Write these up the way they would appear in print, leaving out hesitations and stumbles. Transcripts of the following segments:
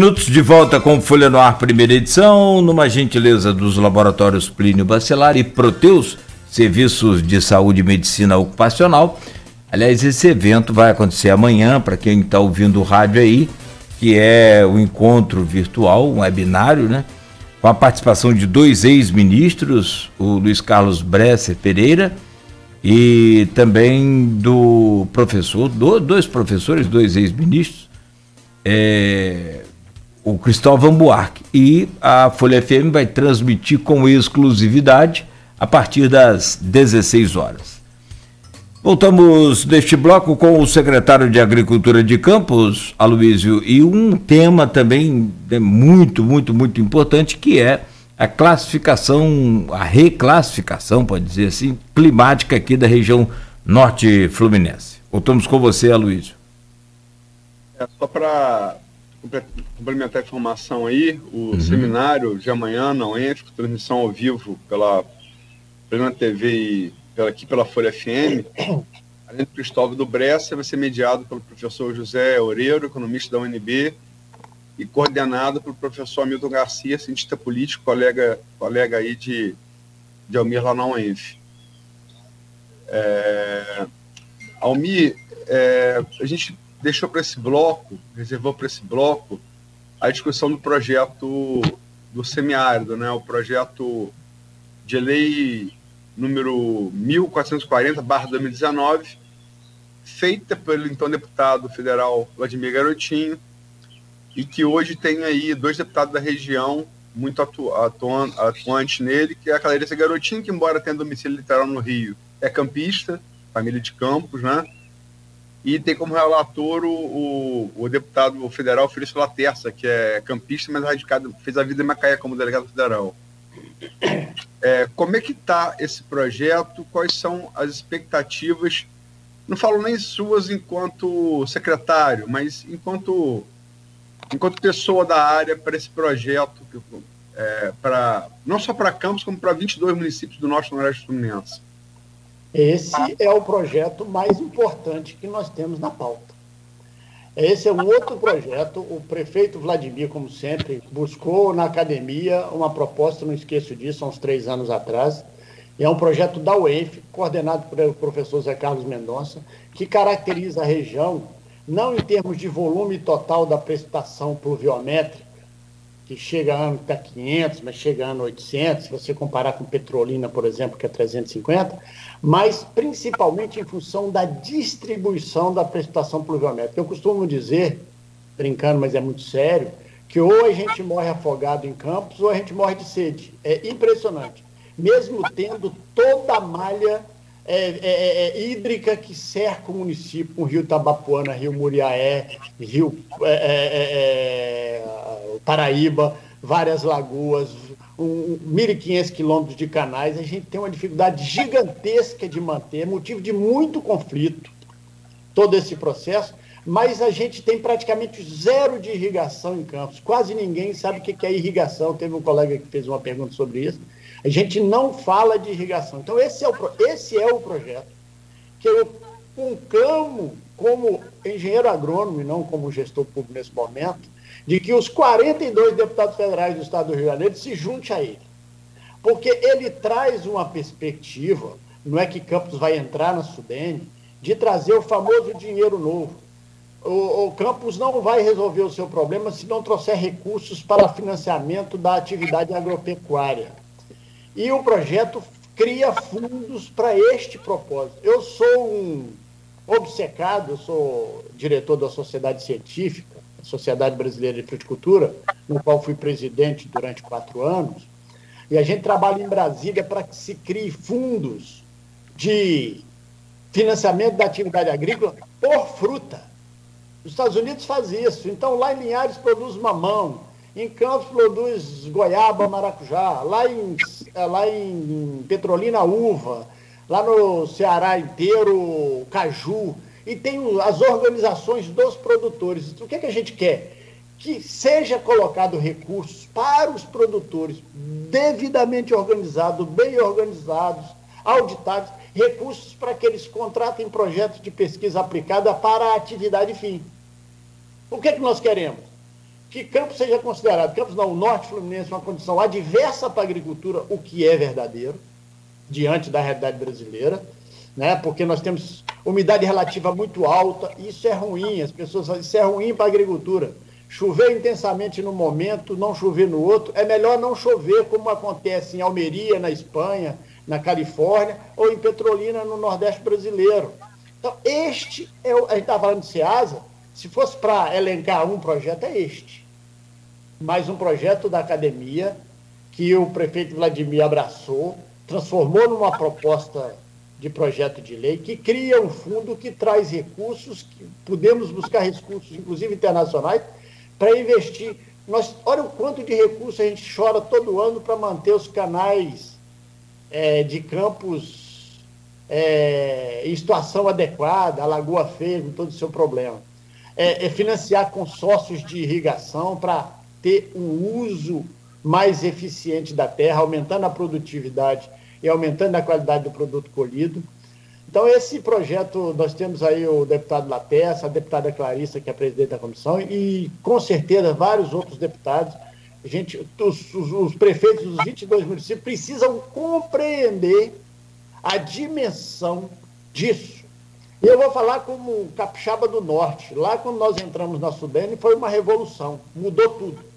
Minutos de volta com Folha no Ar, primeira edição, numa gentileza dos laboratórios Plínio Bacelar e Proteus, serviços de saúde e medicina ocupacional. Aliás, esse evento vai acontecer amanhã, para quem está ouvindo o rádio aí, que é o encontro virtual, um webinário, né? Com a participação de dois ex-ministros, o Luiz Carlos Bresser Pereira e também do professor, dois professores, dois ex-ministros, o Cristóvão Buarque, e a Folha FM vai transmitir com exclusividade a partir das 16 horas. Voltamos neste bloco com o secretário de Agricultura de Campos, Aloísio, e um tema também muito importante, que é a classificação, a reclassificação, pode dizer assim, climática aqui da região norte fluminense. Voltamos com você, Aloísio. Só para complementar a informação aí, o seminário de amanhã na UENF, transmissão ao vivo pela Plena TV e aqui pela Folha FM, além do Cristóvão do Bresser, vai ser mediado pelo professor José Oreiro, economista da UNB, e coordenado pelo professor Hamilton Garcia, cientista político, colega aí de Almir lá na UENF. Almir, a gente deixou para esse bloco, reservou para esse bloco, a discussão do projeto do semiárido, né? O projeto de lei número 1440/2019, feita pelo então deputado federal Vladimir Garotinho, e que hoje tem aí dois deputados da região muito atuantes nele, que é a Clarice Garotinho, que embora tenha domicílio literal no Rio, é campista, família de Campos, né? E tem como relator o deputado federal Felício Laterça, que é campista, mas radicado, fez a vida em Macaé como delegado federal. Como é que está esse projeto? Quais são as expectativas? Não falo nem suas enquanto secretário, mas enquanto pessoa da área para esse projeto, não só para Campos, como para 22 municípios do norte e noroeste fluminense. Esse é o projeto mais importante que nós temos na pauta. Esse é um outro projeto. O prefeito Vladimir, como sempre, buscou na academia uma proposta, não esqueço disso, há uns 3 anos atrás. É um projeto da UENF, coordenado pelo professor Zé Carlos Mendonça, que caracteriza a região, não em termos de volume total da precipitação pluviométrica, que chega ano a 500, mas chega ano 800, se você comparar com Petrolina, por exemplo, que é 350, mas principalmente em função da distribuição da precipitação pluviométrica. Eu costumo dizer, brincando, mas é muito sério, que ou a gente morre afogado em Campos ou a gente morre de sede. É impressionante. Mesmo tendo toda a malha hídrica que cerca o município, com o Rio Tabapuana, Rio Muriaé, Rio Paraíba, várias lagoas, 1.500 quilômetros de canais, a gente tem uma dificuldade gigantesca de manter, motivo de muito conflito, todo esse processo, mas a gente tem praticamente zero de irrigação em Campos. Quase ninguém sabe o que é irrigação. Teve um colega que fez uma pergunta sobre isso. A gente não fala de irrigação. Então, esse é o projeto que eu conclamo como engenheiro agrônomo e não como gestor público nesse momento, de que os 42 deputados federais do Estado do Rio de Janeiro se juntem a ele. Porque ele traz uma perspectiva, não é que Campos vai entrar na Sudene, de trazer o famoso dinheiro novo. O Campos não vai resolver o seu problema se não trouxer recursos para financiamento da atividade agropecuária. E o projeto cria fundos para este propósito. Eu sou um obcecado, eu sou diretor da Sociedade Científica, Sociedade Brasileira de Fruticultura, no qual fui presidente durante 4 anos, e a gente trabalha em Brasília para que se crie fundos de financiamento da atividade agrícola por fruta. Os Estados Unidos faz isso. Então, lá em Linhares produz mamão, em Campos produz goiaba, maracujá, lá em Petrolina, uva, lá no Ceará inteiro, caju. E tem as organizações dos produtores. O que a gente quer? Que seja colocado recursos para os produtores devidamente organizados, bem organizados, auditados, recursos para que eles contratem projetos de pesquisa aplicada para a atividade fim. O que nós queremos? que Campos seja considerado, Campos não, o Norte Fluminense, uma condição adversa para a agricultura, o que é verdadeiro, diante da realidade brasileira, né? Porque nós temos umidade relativa muito alta, e isso é ruim, as pessoas falam, isso é ruim para a agricultura. Chover intensamente no momento, não chover no outro, é melhor não chover, como acontece em Almeria, na Espanha, na Califórnia, ou em Petrolina, no Nordeste brasileiro. Então, a gente está falando de SEASA, se fosse para elencar um projeto, é este. Mais um projeto da academia, que o prefeito Vladimir abraçou, transformou numa proposta de projeto de lei, que cria um fundo que traz recursos, que podemos buscar recursos, inclusive internacionais, para investir. Olha o quanto de recursos a gente chora todo ano para manter os canais de Campos em situação adequada, a Lagoa Feia, com todo o seu problema. Financiar consórcios de irrigação para ter um uso mais eficiente da terra, aumentando a produtividade e aumentando a qualidade do produto colhido. Então, esse projeto, nós temos aí o deputado Latessa, a deputada Clarissa, que é a presidente da comissão, e, com certeza, vários outros deputados. Os prefeitos dos 22 municípios precisam compreender a dimensão disso. E eu vou falar como capixaba do Norte. Lá, quando nós entramos na Sudene, foi uma revolução, mudou tudo.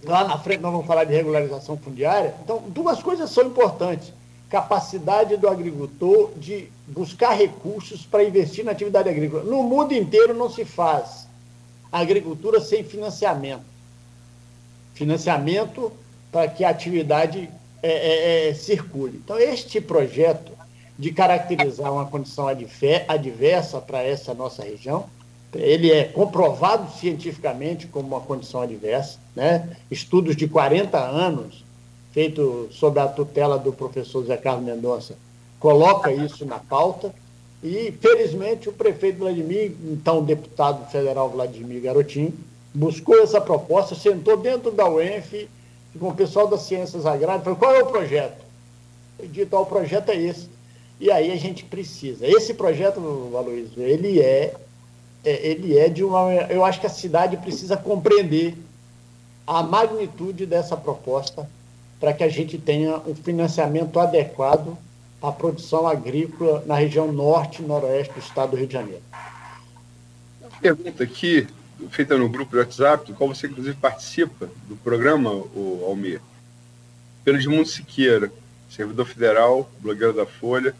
Lá na frente nós vamos falar de regularização fundiária. Então, duas coisas são importantes. Capacidade do agricultor de buscar recursos para investir na atividade agrícola. No mundo inteiro não se faz agricultura sem financiamento. Financiamento para que a atividade circule. Então, este projeto de caracterizar uma condição adversa para essa nossa região, ele é comprovado cientificamente como uma condição adversa, né? Estudos de 40 anos, feito sob a tutela do professor Zé Carlos Mendonça, coloca isso na pauta, e, felizmente, o prefeito Vladimir, então deputado federal Vladimir Garotinho, buscou essa proposta, sentou dentro da UENF, com o pessoal das ciências agrárias, falou, qual é o projeto? Eu disse, o projeto é esse. E aí a gente precisa. Esse projeto, Aloysio, ele é de uma... Eu acho que a cidade precisa compreender a magnitude dessa proposta, para que a gente tenha um financiamento adequado à produção agrícola na região norte e noroeste do estado do Rio de Janeiro. Uma pergunta aqui, feita no grupo de WhatsApp, do qual você, inclusive, participa do programa, o Almir, pelo Edmundo Siqueira, servidor federal, blogueiro da Folha.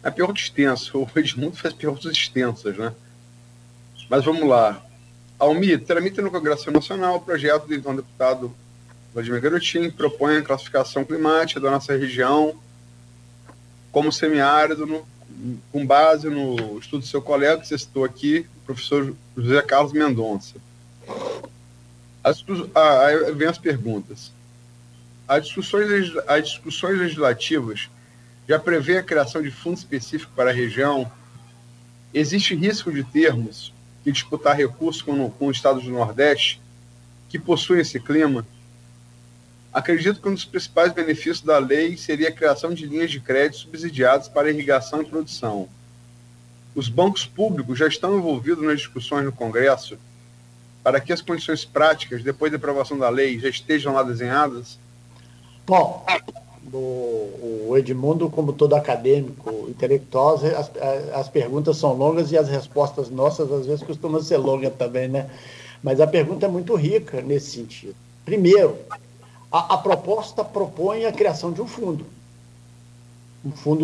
É pergunta extensa, o Edmundo faz perguntas extensas, né? Mas vamos lá. Almir, tramita no Congresso Nacional o projeto do então deputado Vladimir Garotinho, que propõe a classificação climática da nossa região como semiárido, com base no estudo do seu colega, que você citou aqui, o professor José Carlos Mendonça. Aí vem as perguntas. As discussões legislativas já prevê a criação de fundo específico para a região? Existe risco de termos que disputar recursos com os estados do Nordeste que possuem esse clima? Acredito que um dos principais benefícios da lei seria a criação de linhas de crédito subsidiadas para irrigação e produção. Os bancos públicos já estão envolvidos nas discussões no Congresso para que as condições práticas, depois da aprovação da lei, já estejam lá desenhadas? Bom, o Edmundo, como todo acadêmico, intelectual, as perguntas são longas e as respostas nossas, às vezes, costumam ser longas também, né? Mas a pergunta é muito rica nesse sentido. Primeiro, a proposta propõe a criação de um fundo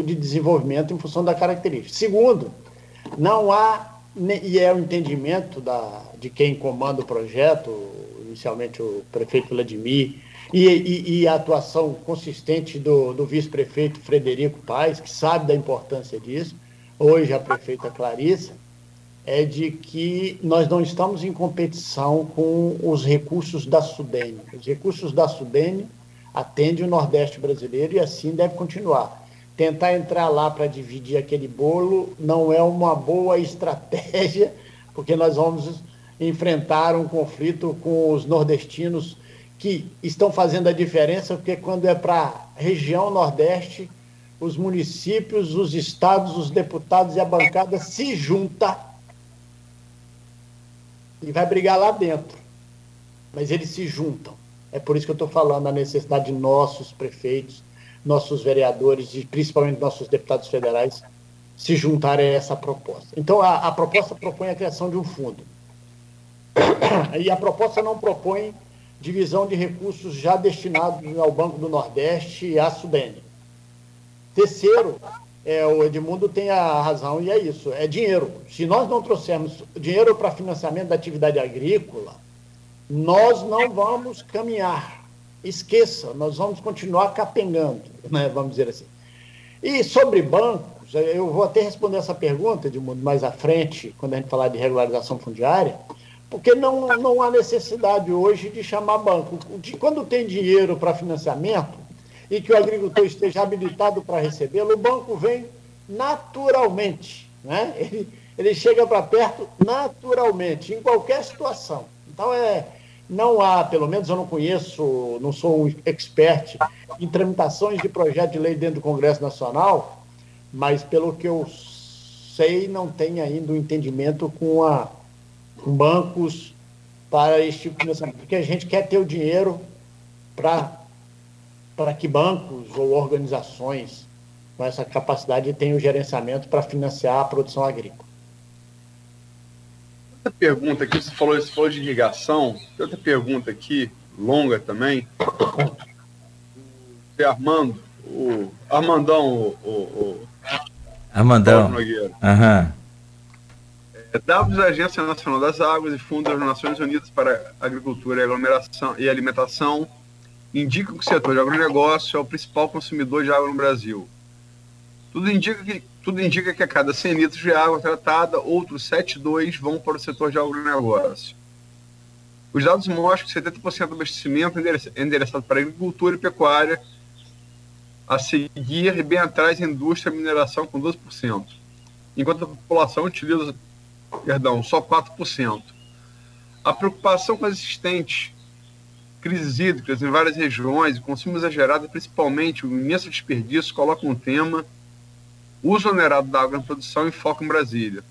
de desenvolvimento em função da característica. Segundo, não há, e é o entendimento de quem comanda o projeto, inicialmente o prefeito Vladimir, e a atuação consistente do vice-prefeito Frederico Paes, que sabe da importância disso, hoje a prefeita Clarissa, é de que nós não estamos em competição com os recursos da Sudene. Os recursos da Sudene atendem o Nordeste brasileiro e assim deve continuar. Tentar entrar lá para dividir aquele bolo não é uma boa estratégia, porque nós vamos enfrentar um conflito com os nordestinos que estão fazendo a diferença, porque quando é para a região Nordeste, os municípios, os estados, os deputados e a bancada se juntam e vai brigar lá dentro. Mas eles se juntam. É por isso que eu estou falando a necessidade de nossos prefeitos, nossos vereadores e principalmente nossos deputados federais se juntarem a essa proposta. Então, a proposta propõe a criação de um fundo. E a proposta não propõe divisão de recursos já destinados ao Banco do Nordeste e à Sudene. Terceiro, o Edmundo tem a razão, e é isso, é dinheiro. Se nós não trouxermos dinheiro para financiamento da atividade agrícola, nós não vamos caminhar. Esqueça, nós vamos continuar capengando, né, vamos dizer assim. E sobre bancos, eu vou até responder essa pergunta, Edmundo, mais à frente, quando a gente falar de regularização fundiária, porque não há necessidade hoje de chamar banco. Quando tem dinheiro para financiamento e que o agricultor esteja habilitado para recebê-lo, o banco vem naturalmente, né? Ele chega para perto naturalmente, em qualquer situação. Então, não há, pelo menos eu não conheço, não sou um expert em tramitações de projeto de lei dentro do Congresso Nacional, mas pelo que eu sei, não tem ainda um entendimento com bancos para este tipo de financiamento, porque a gente quer ter o dinheiro para que bancos ou organizações com essa capacidade tenham o gerenciamento para financiar a produção agrícola. Outra pergunta aqui, você falou de irrigação, tem outra pergunta aqui, longa também, o Armandão, Armandão. Aham. Dados da Agência Nacional das Águas e Fundo das Nações Unidas para Agricultura e Aglomeração e Alimentação indicam que o setor de agronegócio é o principal consumidor de água no Brasil. Tudo indica que a cada 100 litros de água tratada, outros 7,2 vão para o setor de agronegócio. Os dados mostram que 70% do abastecimento é endereçado para a agricultura e pecuária, a seguir e bem atrás a indústria e mineração com 12%, enquanto a população utiliza só 4%. A preocupação com as existentes crises hídricas em várias regiões e consumo exagerado, principalmente o imenso desperdício, coloca um tema, uso onerado da água na produção e foco em Brasília.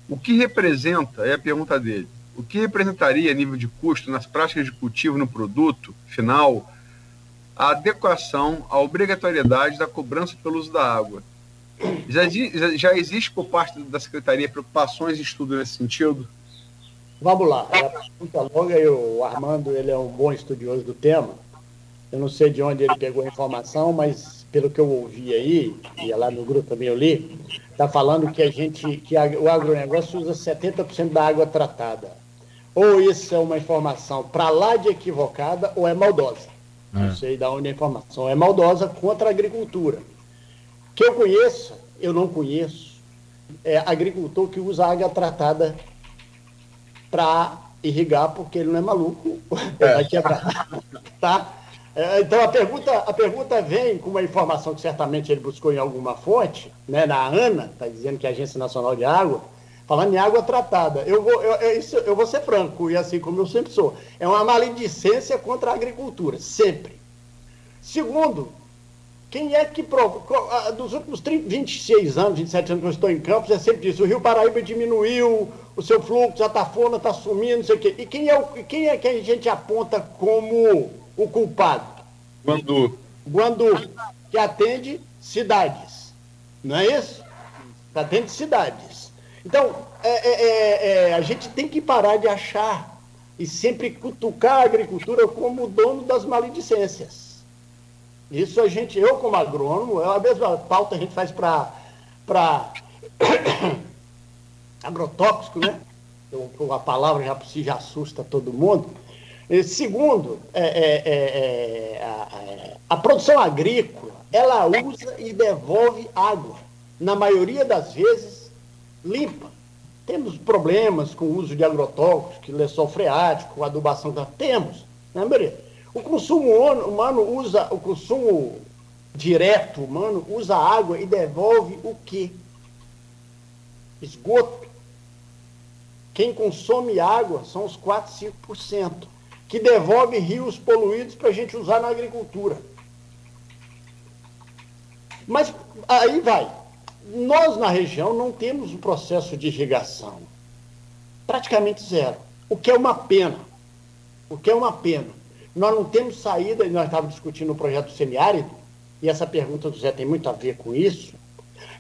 O que representa, é a pergunta dele, o que representaria a nível de custo nas práticas de cultivo no produto final a adequação à obrigatoriedade da cobrança pelo uso da água? Já existe por parte da Secretaria preocupações e estudo nesse sentido? Vamos lá, é uma pergunta longa e o Armando ele é um bom estudioso do tema. Eu não sei de onde ele pegou a informação, mas pelo que eu ouvi aí, e lá no grupo também eu li, está falando que o agronegócio usa 70% da água tratada. Ou isso é uma informação para lá de equivocada ou é maldosa. Não sei de onde é a informação. É maldosa contra a agricultura. Que eu conheço, eu não conheço, é agricultor que usa água tratada para irrigar, porque ele não é maluco, vai quebrar. Tá? Então, a pergunta vem com uma informação que certamente ele buscou em alguma fonte, né, na ANA, está dizendo que é a Agência Nacional de Água, falando em água tratada. Eu vou ser franco, e assim como eu sempre sou, é uma maledicência contra a agricultura, sempre. Segundo, quem é que dos últimos 26 anos, 27 anos que eu estou em Campos, é sempre isso, o Rio Paraíba diminuiu, o seu fluxo, a Tafona está sumindo, não sei o quê. E quem é que a gente aponta como o culpado? Guandu, que atende cidades, não é isso? Atende cidades. Então, a gente tem que parar de achar e sempre cutucar a agricultura como o dono das maledicências. Isso eu como agrônomo, a mesma pauta a gente faz para agrotóxico, né? A palavra já por si já assusta todo mundo. E segundo, a produção agrícola, ela usa e devolve água. Na maioria das vezes, limpa. Temos problemas com o uso de agrotóxicos, lençol freático, adubação, temos, né, Maria? O consumo o consumo direto humano usa água e devolve o quê? Esgoto. Quem consome água são os 4, 5%, que devolve rios poluídos para a gente usar na agricultura. Mas aí vai. Nós, na região, não temos um processo de irrigação. praticamente zero, o que é uma pena. O que é uma pena. Nós não temos saída, e nós estávamos discutindo o projeto semiárido, e essa pergunta do Zé tem muito a ver com isso.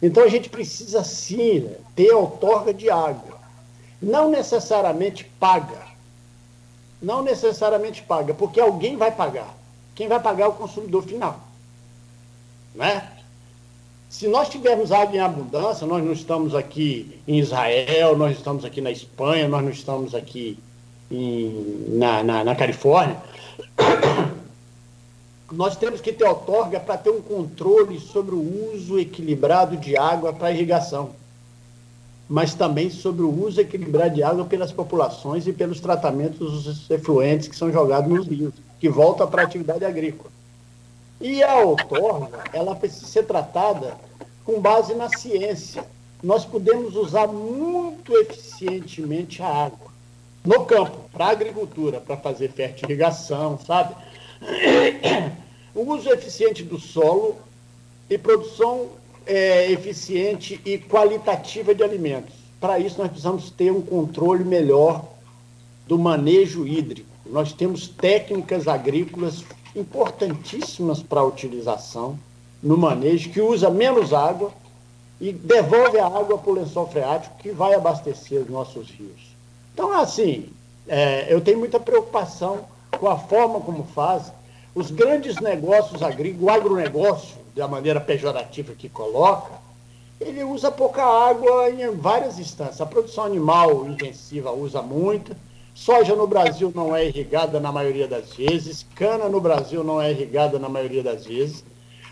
Então a gente precisa sim ter outorga de água. Não necessariamente paga. Não necessariamente paga, porque alguém vai pagar. Quem vai pagar é o consumidor final. Né? Se nós tivermos água em abundância, nós não estamos aqui em Israel, nós estamos aqui na Espanha, nós não estamos aqui na Califórnia, nós temos que ter outorga para ter um controle sobre o uso equilibrado de água para irrigação, mas também sobre o uso equilibrado de água pelas populações e pelos tratamentos dos efluentes que são jogados nos rios, que voltam para a atividade agrícola. E a outorga, ela precisa ser tratada com base na ciência. Nós podemos usar muito eficientemente a água no campo, para a agricultura, para fazer fertirrigação, sabe? O uso eficiente do solo e produção eficiente e qualitativa de alimentos. Para isso, nós precisamos ter um controle melhor do manejo hídrico. Nós temos técnicas agrícolas importantíssimas para a utilização no manejo, que usa menos água e devolve a água para o lençol freático, que vai abastecer os nossos rios. Então, assim, eu tenho muita preocupação com a forma como fazem os grandes negócios agrícolas, o agronegócio, da maneira pejorativa que coloca, ele usa pouca água em várias instâncias. A produção animal intensiva usa muito, soja no Brasil não é irrigada na maioria das vezes, cana no Brasil não é irrigada na maioria das vezes.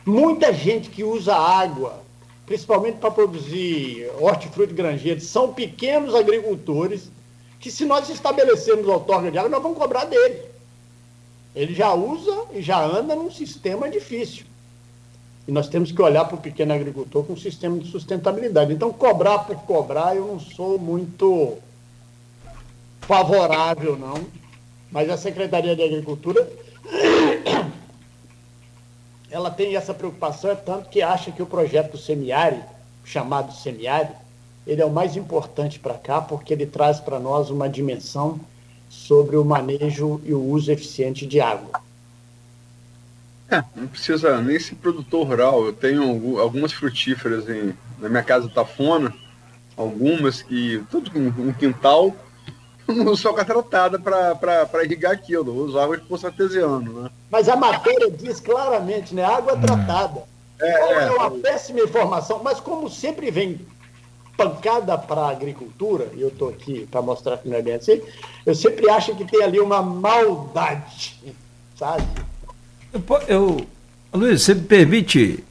Muita gente que usa água, principalmente para produzir hortifruti granjeiro, são pequenos agricultores que, se nós estabelecermos outorga de água, nós vamos cobrar dele. Ele já usa e já anda num sistema difícil. E nós temos que olhar para o pequeno agricultor com um sistema de sustentabilidade. Então, cobrar por cobrar, eu não sou muito favorável, não. Mas a Secretaria de Agricultura, ela tem essa preocupação, é tanto que acha que o projeto semiárido, chamado semiárido, ele é o mais importante para cá, porque ele traz para nós uma dimensão sobre o manejo e o uso eficiente de água. Não precisa nem ser produtor rural. Eu tenho algumas frutíferas na minha casa Tafona, algumas que, tudo com um quintal, não uso água tratada para irrigar aquilo, eu uso água de poço artesiano, né? Mas a matéria diz claramente, né? Água tratada. É uma péssima informação, mas como sempre vem pancada para a agricultura, e eu estou aqui para mostrar que não é bem assim, eu sempre acho que tem ali uma maldade, sabe? Luiz, você me permite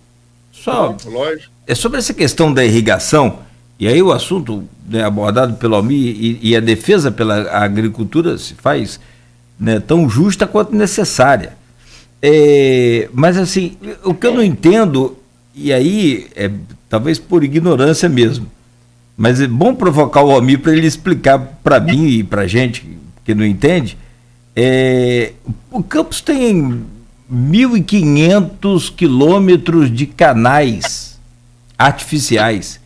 só... Lógico. É sobre essa questão da irrigação, e aí o assunto, né, abordado pelo Almir e a defesa pela agricultura se faz, né, tão justa quanto necessária. Mas assim, o que eu não entendo, e aí talvez por ignorância mesmo, mas é bom provocar o Almir para ele explicar para mim e para gente que não entende. O Campos tem 1.500 quilômetros de canais artificiais.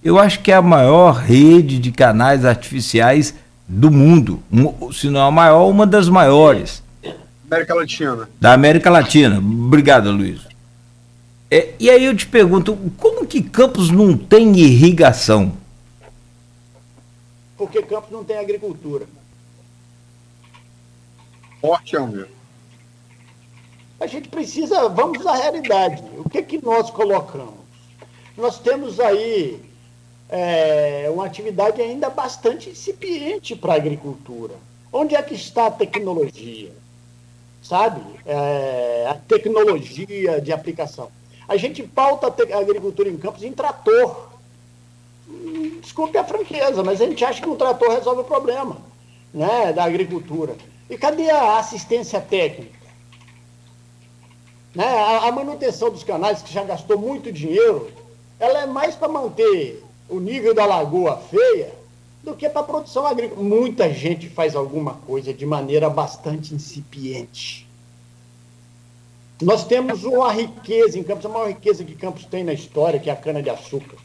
Eu acho que é a maior rede de canais artificiais do mundo, se não a maior, uma das maiores. América Latina. Da América Latina. Obrigado, Luiz. E aí eu te pergunto, como que Campos não tem irrigação? Porque Campos não tem agricultura. Forte, Almir. A gente precisa, vamos à realidade. O que nós colocamos? Nós temos aí uma atividade ainda bastante incipiente para a agricultura. Onde é que está a tecnologia? Sabe? A tecnologia de aplicação. A gente pauta a agricultura em Campos em trator. Desculpe a franqueza, mas a gente acha que um trator resolve o problema, né, da agricultura. E cadê a assistência técnica? Né? A manutenção dos canais, que já gastou muito dinheiro, ela é mais para manter o nível da lagoa feia do que para a produção agrícola. Muita gente faz alguma coisa de maneira bastante incipiente. Nós temos uma riqueza em Campos, a maior riqueza que Campos tem na história, que é a cana-de-açúcar.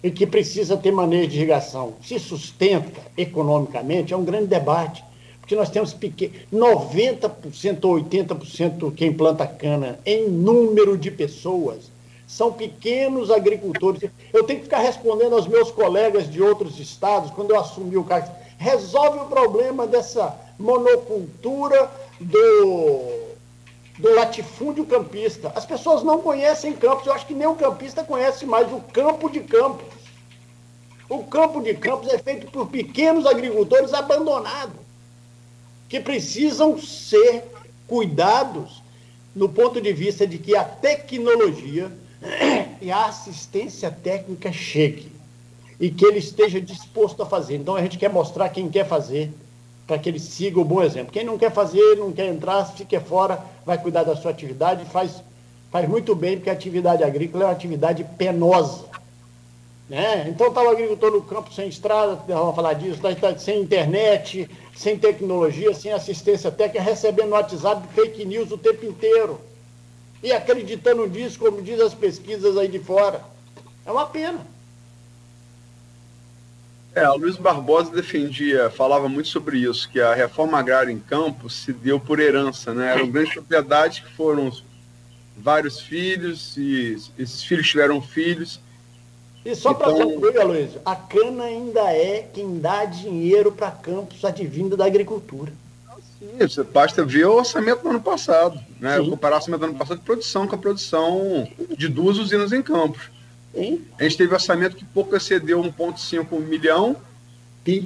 e que precisa ter manejo de irrigação se sustenta economicamente, é um grande debate. Porque nós temos 90% ou 80% quem planta cana em número de pessoas são pequenos agricultores. Eu tenho que ficar respondendo aos meus colegas de outros estados, quando eu assumi o cargo, resolve o problema dessa monocultura do latifúndio campista. As pessoas não conhecem Campos, eu acho que nem o campista conhece mais o campo de Campos. O campo de Campos é feito por pequenos agricultores abandonados, que precisam ser cuidados no ponto de vista de que a tecnologia e a assistência técnica chegue e que ele esteja disposto a fazer. Então a gente quer mostrar quem quer fazer, para que ele siga o bom exemplo. Quem não quer fazer, não quer entrar, fique fora, vai cuidar da sua atividade, faz muito bem, porque a atividade agrícola é uma atividade penosa. Né? Então está o agricultor no campo sem estrada, vamos falar disso, sem internet, sem tecnologia, sem assistência técnica, recebendo no WhatsApp fake news o tempo inteiro. E acreditando nisso, como diz as pesquisas aí de fora. É uma pena. O Luiz Barbosa falava muito sobre isso, que a reforma agrária em Campos se deu por herança, né? Eram grandes propriedades que foram vários filhos, e esses filhos tiveram filhos. E só para concluir, Aloysio, a cana ainda é quem dá dinheiro para Campos advindo da agricultura. Sim, basta ver o orçamento do ano passado, né? Comparar o orçamento do ano passado de produção com a produção de 2 usinas em Campos. Sim. A gente teve orçamento que pouco excedeu 1,5 milhão,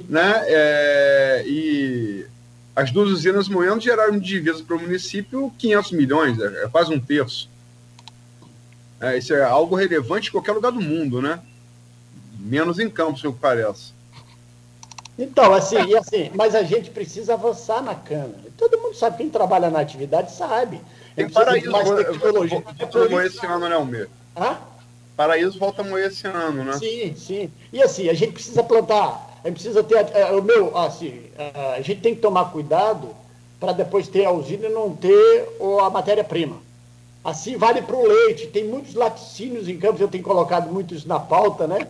né? E as 2 usinas moendo geraram divisas para o município 500 milhões, é quase 1/3. Isso é algo relevante em qualquer lugar do mundo, né? Menos em Campos, pelo que parece. Então, mas a gente precisa avançar na cana. Todo mundo sabe, quem trabalha na atividade sabe. Tem Paraíso, volta a moer esse ano, né, Almir? Paraíso volta a moer esse ano, né? Sim. E assim, a gente precisa plantar, a gente precisa ter, a gente tem que tomar cuidado para depois ter auxílio e não ter a matéria-prima. Assim vale para o leite, tem muitos laticínios em Campos, eu tenho colocado muito isso na pauta, né?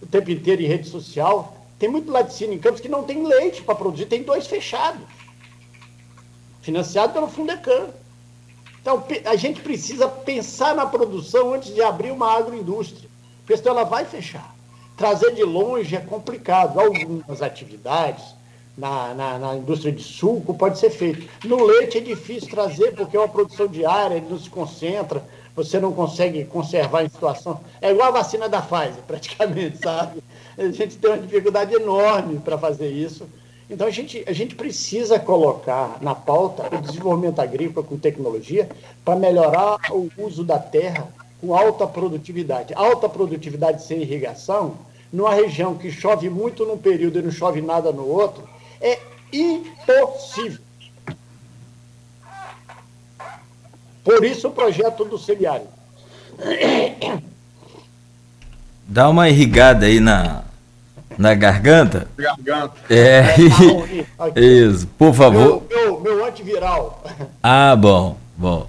O tempo inteiro em rede social. Tem muito laticínio em Campos que não tem leite para produzir, tem 2 fechados, financiado pelo Fundecam. Então, a gente precisa pensar na produção antes de abrir uma agroindústria, porque senão ela vai fechar. Trazer de longe é complicado. Algumas atividades na indústria de suco pode ser feito. No leite é difícil trazer, porque é uma produção diária, ele não se concentra, você não consegue conservar em situação... É igual a vacina da Pfizer, praticamente, sabe? A gente tem uma dificuldade enorme para fazer isso. Então, a gente precisa colocar na pauta o desenvolvimento agrícola com tecnologia para melhorar o uso da terra com alta produtividade. Alta produtividade sem irrigação, numa região que chove muito num período e não chove nada no outro, é impossível. Por isso o projeto do semiárido. Dá uma irrigada aí na garganta. Isso, por favor. Meu antiviral. Bom.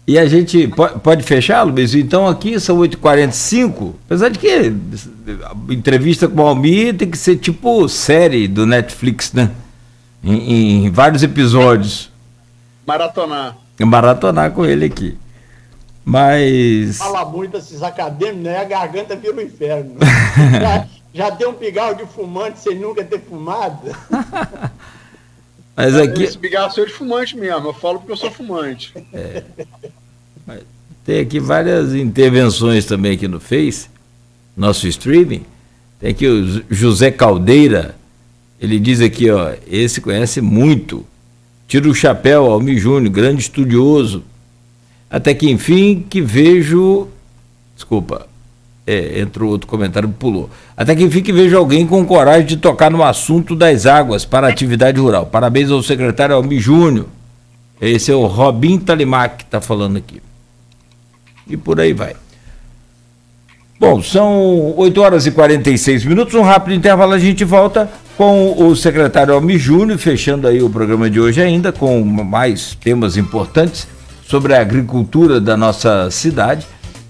E a gente pode fechar, Luiz? Então aqui são 8h45, apesar de que a entrevista com o Almir tem que ser tipo série do Netflix, né? Em vários episódios. Maratonar com ele aqui. Mas... Fala muito esses acadêmicos, né? A garganta vira um inferno. Já deu um pigarro de fumante sem nunca ter fumado? Mas aqui... Esse pigarro é de fumante mesmo, eu falo porque eu sou fumante. Tem aqui várias intervenções também aqui no Face, nosso streaming. Tem aqui o José Caldeira, ele diz aqui, esse conhece muito. Tira o chapéu, Almir Júnior, grande estudioso. Até que enfim que vejo... Desculpa, entrou outro comentário, pulou. Até que enfim que vejo alguém com coragem de tocar no assunto das águas para a atividade rural. Parabéns ao secretário Almir Júnior. Esse é o Robin Talimac que está falando aqui. E por aí vai. Bom, são 8h46, um rápido intervalo, a gente volta com o secretário Almir Júnior, fechando aí o programa de hoje ainda, com mais temas importantes sobre a agricultura da nossa cidade.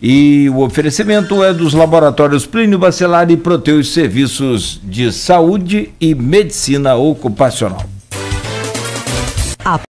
E o oferecimento é dos laboratórios Plínio Bacelar e Proteus Serviços de Saúde e Medicina Ocupacional.